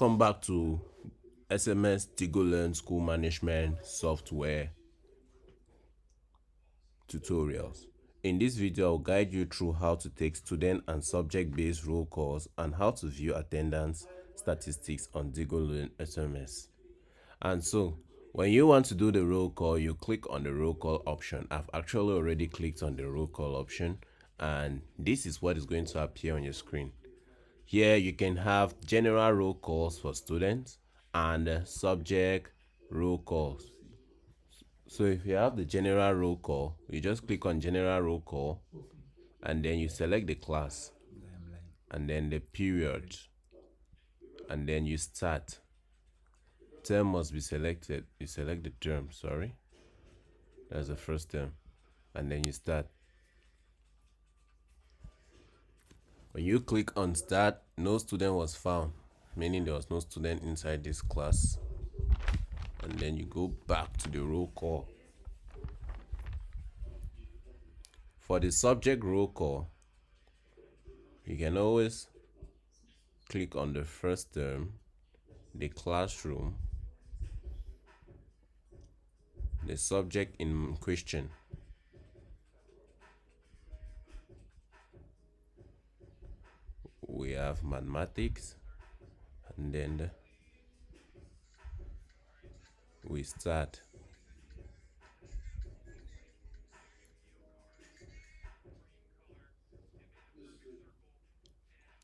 Welcome back to SMS Digolearn School Management Software tutorials. In this video, I'll guide you through how to take student and subject-based roll calls and how to view attendance statistics on Digolearn SMS. And so, when you want to do the roll call, you click on the roll call option. I've actually already clicked on the roll call option, and this is what is going to appear on your screen. Here you can have general roll calls for students and subject roll calls. So if you have the general roll call, you just click on general roll call and then you select the class and then the period and then you start. Term must be selected. You select the term, sorry. That's the first term. And then you start. When you click on start, no student was found, meaning there was no student inside this class. And then you go back to the roll call. For the subject roll call, you can always click on the first term, the classroom, the subject in question. We have mathematics, and then we start.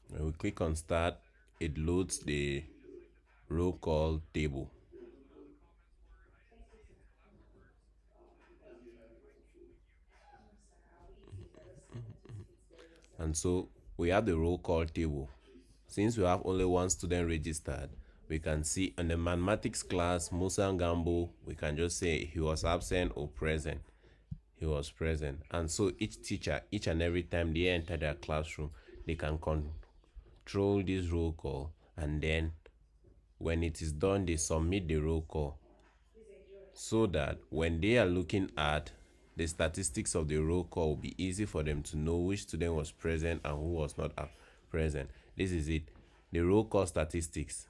When we click on start, it loads the roll call table. And so we have the roll call table. Since we have only one student registered, we can see in the mathematics class, Musa Gambo, we can just say he was absent or present. He was present. And so each teacher, each and every time they enter their classroom, they can control this roll call, and then when it is done, they submit the roll call so that when they are looking at the statistics of the roll call, will be easy for them to know which student was present and who was not present. This is it. The roll call statistics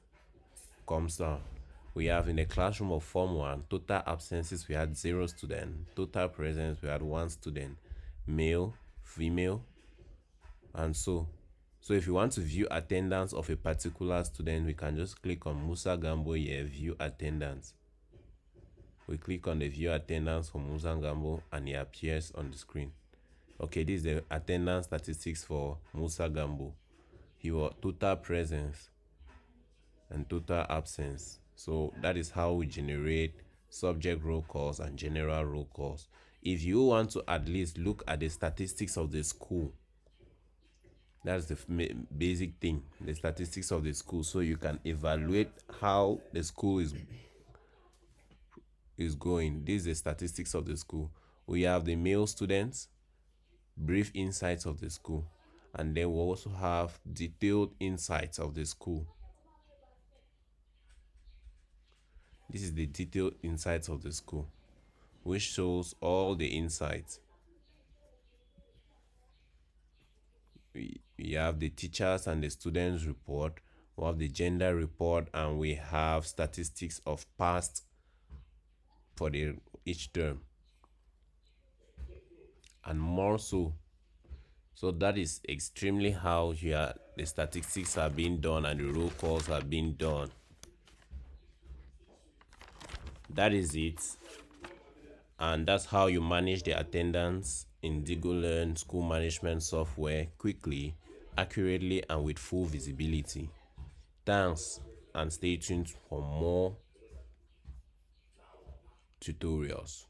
comes down. We have in the classroom of Form 1, total absences, we had 0 students. Total presence, we had 1 student. Male, female, and so if you want to view attendance of a particular student, we can just click on Musa Gambo here, view attendance. We click on the view attendance for Musa Gambo and it appears on the screen. Okay, this is the attendance statistics for Musa Gambo. He was total presence and total absence. So that is how we generate subject roll calls and general roll calls. If you want to at least look at the statistics of the school, that's the basic thing, the statistics of the school, so you can evaluate how the school is going. This is the statistics of the school. We have the male students, brief insights of the school, and then we also have detailed insights of the school. This is the detailed insights of the school, which shows all the insights. We have the teachers and the students report, we have the gender report, and we have statistics of past for each term, and more so. So that is extremely how the statistics are being done and the roll calls are being done. That is it, and that's how you manage the attendance in Digolearn school management software quickly, accurately, and with full visibility. Thanks, and stay tuned for more tutorials.